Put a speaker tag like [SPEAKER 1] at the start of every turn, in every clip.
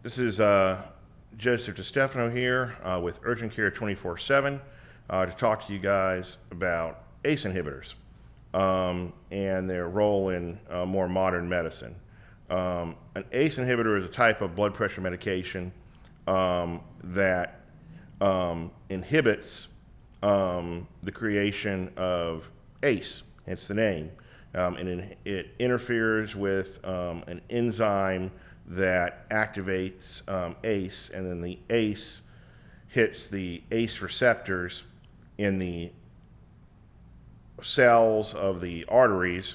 [SPEAKER 1] This is Joseph DeStefano here with Urgent Care 24/7 to talk to you guys about ACE inhibitors and their role in more modern medicine. An ACE inhibitor is a type of blood pressure medication that inhibits the creation of ACE, hence the name, and it interferes with an enzyme that activates ACE, and then the ACE hits the ACE receptors in the cells of the arteries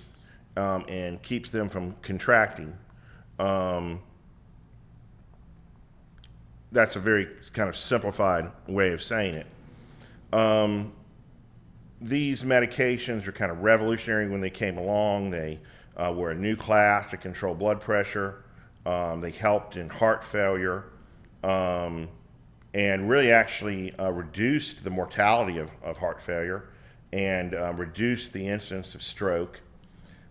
[SPEAKER 1] and keeps them from contracting. That's a very kind of simplified way of saying it. These medications are kind of revolutionary when they came along. They were a new class to control blood pressure. They helped in heart failure and really actually reduced the mortality of heart failure and reduced the incidence of stroke.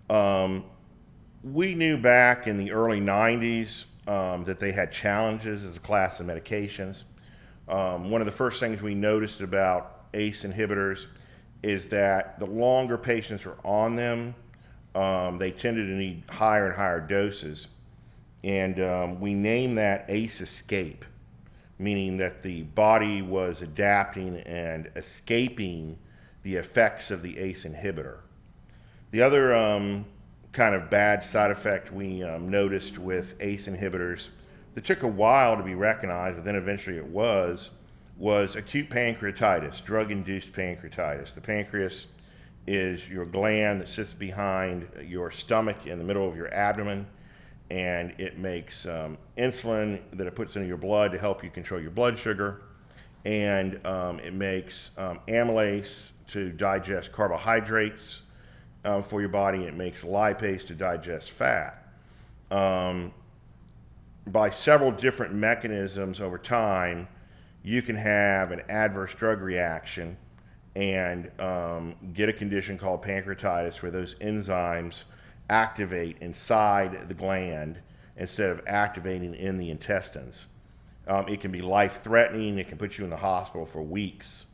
[SPEAKER 1] We knew back in the early 90s that they had challenges as a class of medications. One of the first things we noticed about ACE inhibitors is that the longer patients were on them, they tended to need higher and higher doses. And we named that ACE escape, meaning that the body was adapting and escaping the effects of the ACE inhibitor. The other kind of bad side effect we noticed with ACE inhibitors that took a while to be recognized, but then eventually it was acute pancreatitis, drug-induced pancreatitis. The pancreas is your gland that sits behind your stomach in the middle of your abdomen, and it makes insulin that it puts into your blood to help you control your blood sugar, and it makes amylase to digest carbohydrates for your body. It makes lipase to digest fat. By several different mechanisms over time, you can have an adverse drug reaction and get a condition called pancreatitis where those enzymes activate inside the gland instead of activating in the intestines. It can be life-threatening. It can put you in the hospital for weeks.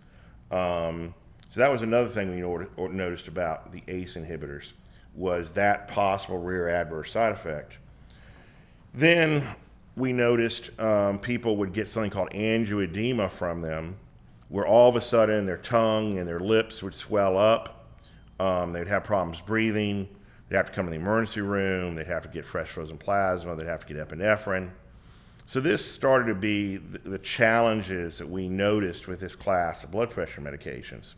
[SPEAKER 1] So that was another thing we noticed about the ACE inhibitors, was that possible rear adverse side effect. Then we noticed people would get something called angioedema from them, where all of a sudden their tongue and their lips would swell up. They'd have problems breathing. They'd have to come to the emergency room. They'd have to get fresh frozen plasma. They'd have to get epinephrine. So this started to be the challenges that we noticed with this class of blood pressure medications.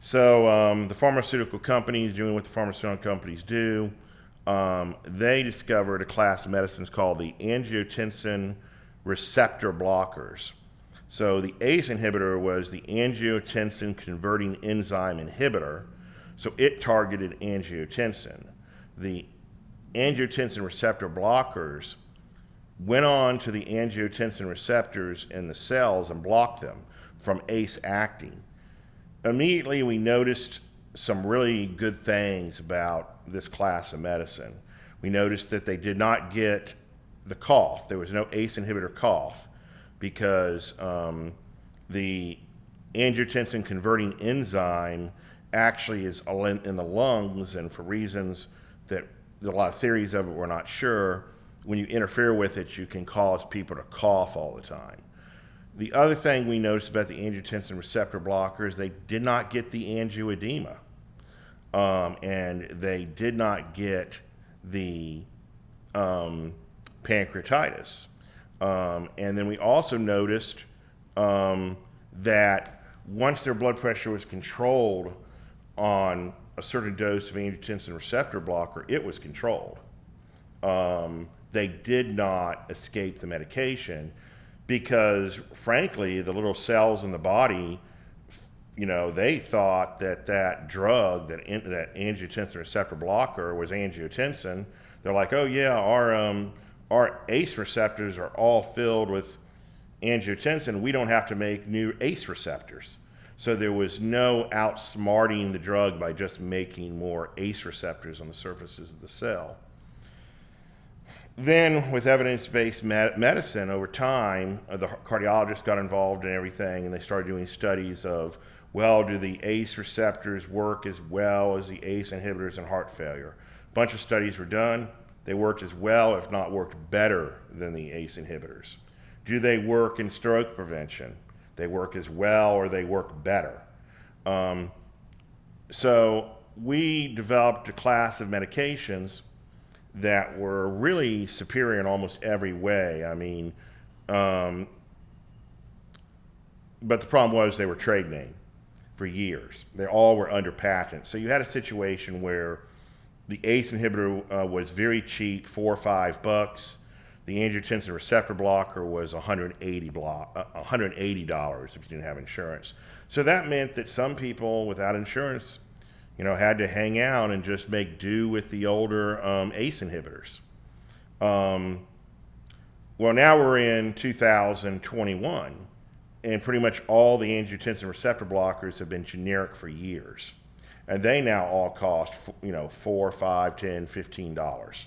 [SPEAKER 1] So the pharmaceutical companies, doing what the pharmaceutical companies do, they discovered a class of medicines called the angiotensin receptor blockers. So the ACE inhibitor was the angiotensin-converting enzyme inhibitor. So it targeted angiotensin. The angiotensin receptor blockers went on to the angiotensin receptors in the cells and blocked them from ACE acting. Immediately we noticed some really good things about this class of medicine. We noticed that they did not get the cough. There was no ACE inhibitor cough because the angiotensin-converting enzyme actually is in the lungs, and for reasons that there's a lot of theories of it, we're not sure. When you interfere with it, you can cause people to cough all the time. The other thing we noticed about the angiotensin receptor blockers, they did not get the angioedema, and they did not get the pancreatitis. And then we also noticed that once their blood pressure was controlled on a certain dose of angiotensin receptor blocker, it was controlled. They did not escape the medication because, frankly, the little cells in the body, they thought that drug, that angiotensin receptor blocker was angiotensin. They're like, oh yeah, our ACE receptors are all filled with angiotensin. We don't have to make new ACE receptors. So there was no outsmarting the drug by just making more ACE receptors on the surfaces of the cell. Then with evidence-based medicine over time, the cardiologists got involved in everything, and they started doing studies of, well, do the ACE receptors work as well as the ACE inhibitors in heart failure? A bunch of studies were done. They worked as well, if not worked better than the ACE inhibitors. Do they work in stroke prevention? They work as well or they work better. So we developed a class of medications that were really superior in almost every way. I mean, but the problem was they were trade name for years. They all were under patent. So you had a situation where the ACE inhibitor was very cheap, $4 or $5. The angiotensin receptor blocker was $180 if you didn't have insurance. So that meant that some people without insurance, had to hang out and just make do with the older ACE inhibitors. Well, now we're in 2021, and pretty much all the angiotensin receptor blockers have been generic for years. And they now all cost, $4, $5, $10, $15.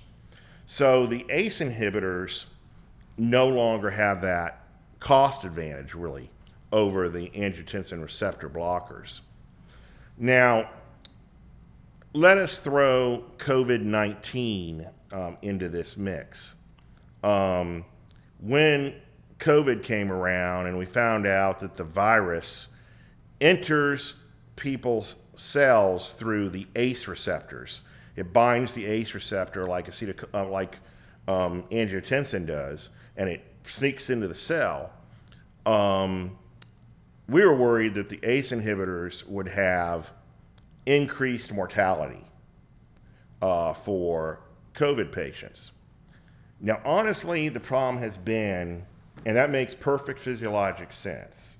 [SPEAKER 1] So the ACE inhibitors no longer have that cost advantage, really, over the angiotensin receptor blockers. Now, let us throw COVID-19 into this mix. When COVID came around and we found out that the virus enters people's cells through the ACE receptors, it binds the ACE receptor like angiotensin does, and it sneaks into the cell. We were worried that the ACE inhibitors would have increased mortality for COVID patients. Now, honestly, the problem has been, and that makes perfect physiologic sense,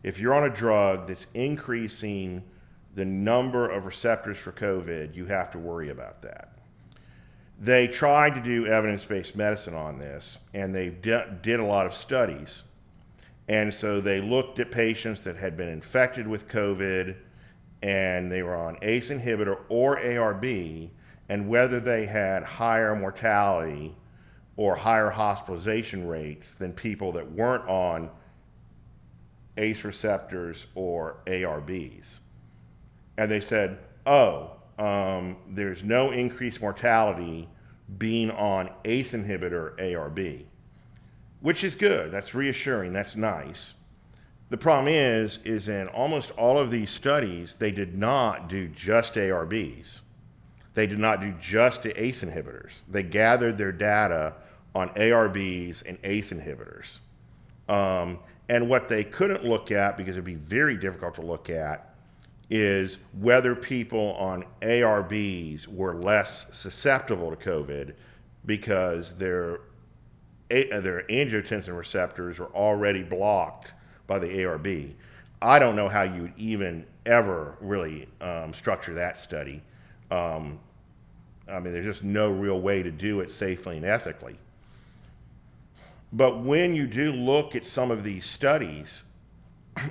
[SPEAKER 1] if you're on a drug that's increasing the number of receptors for COVID, you have to worry about that. They tried to do evidence-based medicine on this, and they did a lot of studies. And so they looked at patients that had been infected with COVID, and they were on ACE inhibitor or ARB, and whether they had higher mortality or higher hospitalization rates than people that weren't on ACE receptors or ARBs. And they said, there's no increased mortality being on ACE inhibitor ARB, which is good. That's reassuring. That's nice. The problem is in almost all of these studies, they did not do just ARBs. They did not do just the ACE inhibitors. They gathered their data on ARBs and ACE inhibitors. And what they couldn't look at, because it'd be very difficult to look at, is whether people on ARBs were less susceptible to COVID because their angiotensin receptors were already blocked by the ARB. I don't know how you would even ever really structure that study. There's just no real way to do it safely and ethically. But when you do look at some of these studies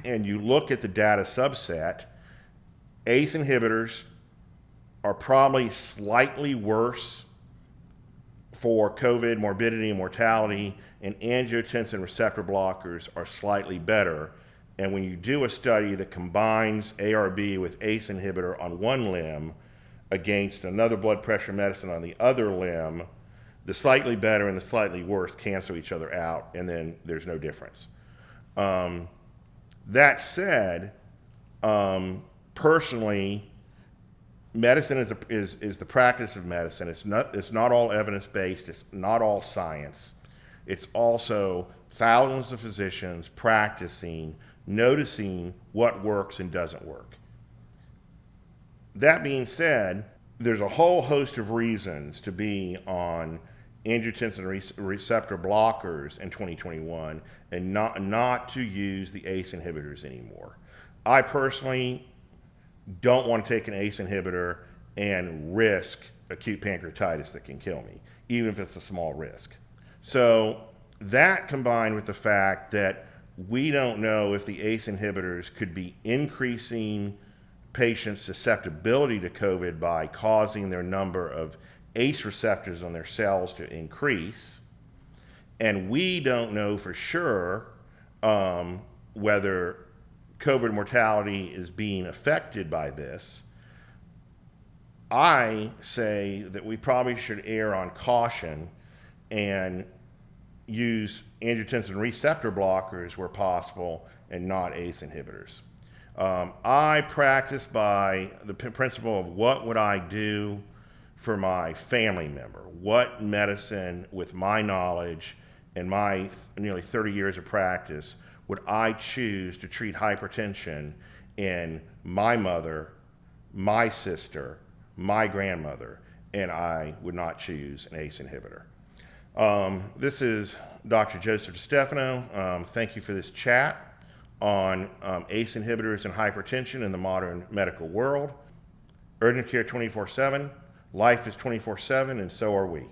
[SPEAKER 1] and you look at the data subset, ACE inhibitors are probably slightly worse for COVID morbidity and mortality, and angiotensin receptor blockers are slightly better. And when you do a study that combines ARB with ACE inhibitor on one limb against another blood pressure medicine on the other limb, the slightly better and the slightly worse cancel each other out, and then there's no difference. That said, personally, medicine is the practice of medicine. It's not all evidence-based. It's not all science. It's also thousands of physicians practicing, noticing what works and doesn't work. That being said, there's a whole host of reasons to be on angiotensin receptor blockers in 2021 and not to use the ACE inhibitors anymore. I personally don't want to take an ACE inhibitor and risk acute pancreatitis that can kill me, even if it's a small risk. So that combined with the fact that we don't know if the ACE inhibitors could be increasing patients' susceptibility to COVID by causing their number of ACE receptors on their cells to increase. And we don't know for sure whether COVID mortality is being affected by this. I say that we probably should err on caution and use angiotensin receptor blockers where possible and not ACE inhibitors. I practice by the principle of what would I do for my family member? What medicine, with my knowledge and my nearly 30 years of practice, would I choose to treat hypertension in my mother, my sister, my grandmother, and I would not choose an ACE inhibitor. This is Dr. Joseph DeStefano. Thank you for this chat on ACE inhibitors and hypertension in the modern medical world. Urgent care 24/7. Life is 24/7, and so are we.